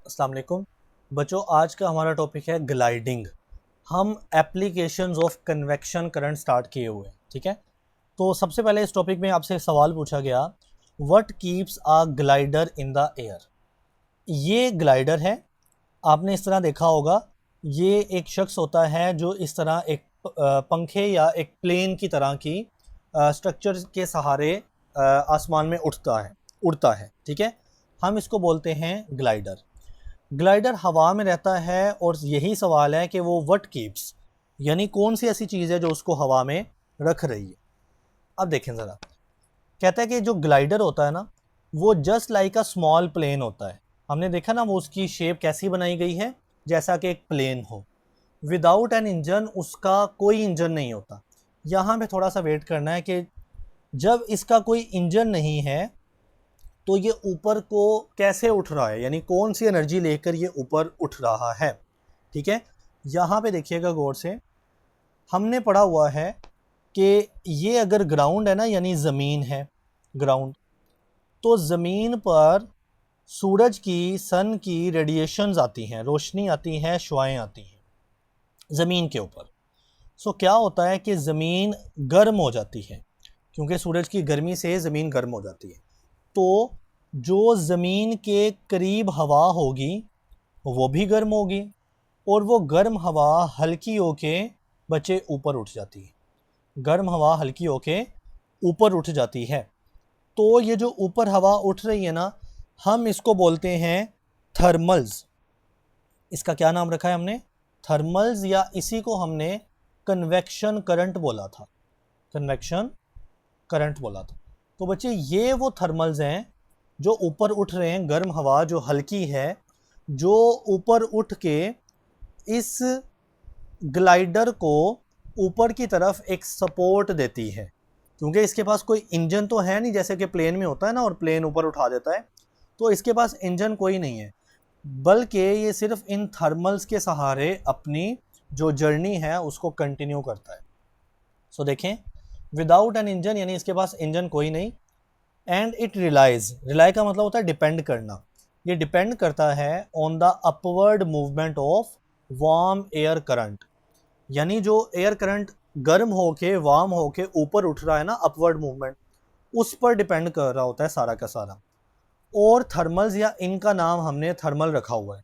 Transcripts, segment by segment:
अस्सलाम वालेकुम बच्चों, आज का हमारा टॉपिक है ग्लाइडिंग। हम applications of convection current start किए हुए हैं। ठीक है, तो सबसे पहले इस टॉपिक में आपसे सवाल पूछा गया, what keeps a glider in the air. ये ग्लाइडर है, आपने इस तरह देखा होगा। ये एक शख्स होता है जो इस तरह एक पंखे या एक प्लेन की तरह की स्ट्रक्चर के सहारे आसमान में उड़ता है। ठीक है, हम इसको बोलते हैं ग्लाइडर। ग्लाइडर हवा में रहता है और यही सवाल है कि वो व्हाट कीप्स, यानी कौन सी ऐसी चीज़ है जो उसको हवा में रख रही है। अब देखें ज़रा, कहता है कि जो ग्लाइडर होता है ना, वो just like a small plane होता है। हमने देखा ना, वो उसकी शेप कैसी बनाई गई है, जैसा कि एक प्लेन हो। विदाउट एन इंजन, उसका कोई इंजन नहीं होता। यहाँ पे थोड़ा सा वेट करना है कि जब इसका कोई इंजन नहीं है तो ये ऊपर को कैसे उठ रहा है, यानी कौन सी एनर्जी लेकर ये ऊपर उठ रहा है। ठीक है, यहाँ पे देखिएगा गौर से, हमने पढ़ा हुआ है कि ये अगर ग्राउंड है ना, यानी ज़मीन है ग्राउंड, तो ज़मीन पर सूरज की, सन की रेडिएशंस आती हैं, रोशनी आती है, शुआएं आती हैं ज़मीन के ऊपर। सो क्या होता है कि ज़मीन गर्म हो जाती है, क्योंकि सूरज की गर्मी से ज़मीन गर्म हो जाती है। तो जो ज़मीन के करीब हवा होगी वो भी गर्म होगी, और वो गर्म हवा हल्की होके बच्चे ऊपर उठ जाती है। गर्म हवा हल्की होके ऊपर उठ जाती है। तो ये जो ऊपर हवा उठ रही है ना, हम इसको बोलते हैं थर्मल्स। इसका क्या नाम रखा है हमने? थर्मल्स, या इसी को हमने कन्वेक्शन करंट बोला था। कन्वेक्शन करंट बोला था। तो बच्चे, ये वो थर्मल्स हैं जो ऊपर उठ रहे हैं, गर्म हवा जो हल्की है, जो ऊपर उठ के इस ग्लाइडर को ऊपर की तरफ एक सपोर्ट देती है। क्योंकि इसके पास कोई इंजन तो है नहीं, जैसे कि प्लेन में होता है ना, और प्लेन ऊपर उठा देता है, तो इसके पास इंजन कोई नहीं है, बल्कि ये सिर्फ इन थर्मल्स के सहारे अपनी जो जर्नी है उसको कंटिन्यू करता है। सो देखें, विदाउट एन इंजन, यानी इसके पास इंजन कोई नहीं। एंड इट रिलाई का मतलब होता है डिपेंड करना। ये डिपेंड करता है on the upward movement of warm air current, यानी जो एयर करंट गर्म होके वार्म होके ऊपर उठ रहा है ना, अपवर्ड मूवमेंट, उस पर डिपेंड कर रहा होता है सारा का सारा। और थर्मल्स, या इनका नाम हमने थर्मल रखा हुआ है,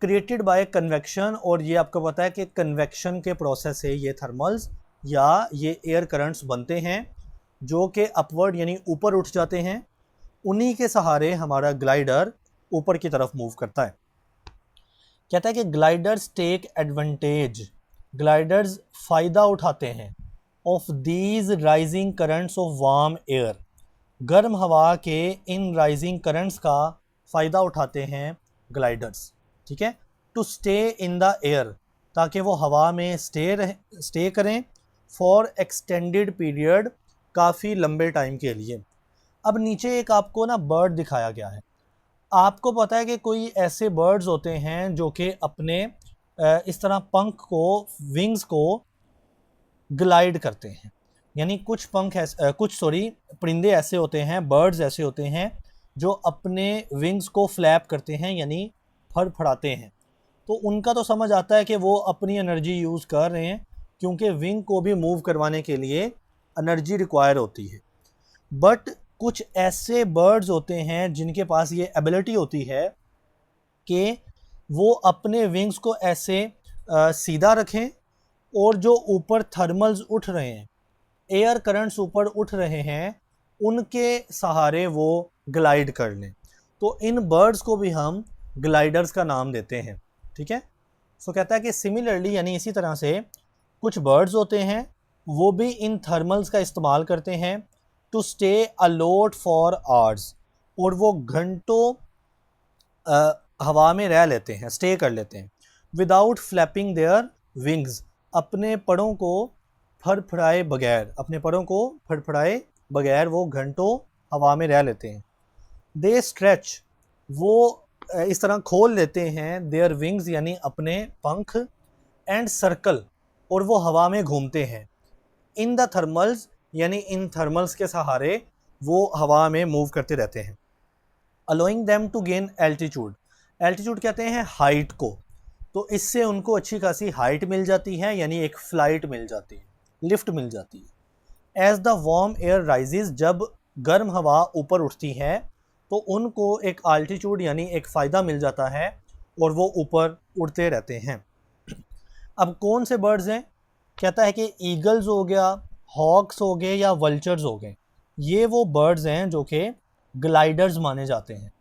क्रिएटेड बाय कन्वेक्शन। और ये आपको पता है कि कन्वेक्शन के प्रोसेस से ये थर्मल्स या ये एयर करंट्स बनते हैं, जो कि अपवर्ड यानी ऊपर उठ जाते हैं। उन्हीं के सहारे हमारा ग्लाइडर ऊपर की तरफ मूव करता है। कहता है कि ग्लाइडर्स टेक एडवांटेज, ग्लाइडर्स फ़ायदा उठाते हैं of these rising currents of warm air, गर्म हवा के इन राइजिंग करंट्स का फ़ायदा उठाते हैं ग्लाइडर्स। ठीक है, to stay in the air, ताकि वो हवा में स्टे करें फॉर एक्सटेंडेड पीरियड, काफ़ी लंबे टाइम के लिए। अब नीचे एक आपको ना बर्ड दिखाया गया है। आपको पता है कि कोई ऐसे बर्ड्स होते हैं जो कि अपने इस तरह पंख को, विंग्स को ग्लाइड करते हैं, यानी कुछ परिंदे ऐसे होते हैं, बर्ड्स ऐसे होते हैं जो अपने विंग्स को फ्लैप करते हैं, यानी फड़फड़ाते हैं। तो उनका तो समझ आता है कि वो अपनी एनर्जी यूज़ कर रहे हैं, क्योंकि विंग को भी मूव करवाने के लिए एनर्जी रिक्वायर होती है। बट कुछ ऐसे बर्ड्स होते हैं जिनके पास ये एबिलिटी होती है कि वो अपने विंग्स को ऐसे सीधा रखें, और जो ऊपर थर्मल्स उठ रहे हैं, एयर करंट्स ऊपर उठ रहे हैं, उनके सहारे वो ग्लाइड कर लें। तो इन बर्ड्स को भी हम ग्लाइडर्स का नाम देते हैं। ठीक है, सो कहता है कि सिमिलरली, यानी इसी तरह से कुछ बर्ड्स होते हैं, वो भी इन थर्मल्स का इस्तेमाल करते हैं to stay aloft for hours, और वो घंटों हवा में रह लेते हैं, स्टे कर लेते हैं, विदाउट फ्लैपिंग देयर विंग्स, अपने परों को फड़फड़ाए बगैर, अपने परों को फड़फड़ाए बगैर वो घंटों हवा में रह लेते हैं। दे स्ट्रेच, वो इस तरह खोल लेते हैं देयर विंग्स, यानी अपने पंख, एंड सर्कल, और वो हवा में घूमते हैं, इन द थर्मल्स, यानी इन थर्मल्स के सहारे वो हवा में मूव करते रहते हैं। Allowing them to gain altitude, altitude कहते हैं हाइट को, तो इससे उनको अच्छी खासी हाइट मिल जाती है, यानी एक फ्लाइट मिल जाती है, लिफ्ट मिल जाती है। As the warm air rises, जब गर्म हवा ऊपर उठती है तो उनको एक आल्टीट्यूड यानी एक फ़ायदा मिल जाता है और वो ऊपर उड़ते रहते हैं। अब कौन से बर्ड्स हैं? कहता है कि ईगल्स हो गया, हॉक्स हो गए या वल्चर्स हो गए, ये वो बर्ड्स हैं जो कि ग्लाइडर्स माने जाते हैं।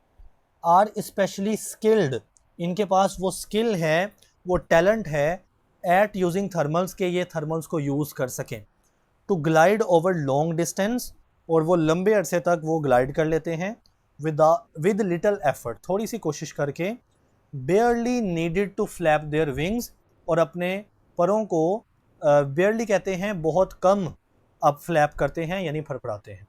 आर स्पेशली स्किल्ड, इनके पास वो स्किल है, वो टैलेंट है एट यूजिंग थर्मल्स, के ये थर्मल्स को यूज़ कर सकें to glide over long distance, और वो लंबे अरसे तक वो ग्लाइड कर लेते हैं विद लिटल एफर्ट, थोड़ी सी कोशिश करके। Barely needed to flap their wings, और अपने परों को बेयरली कहते हैं बहुत कम अब फ्लैप करते हैं यानी फड़फड़ाते हैं।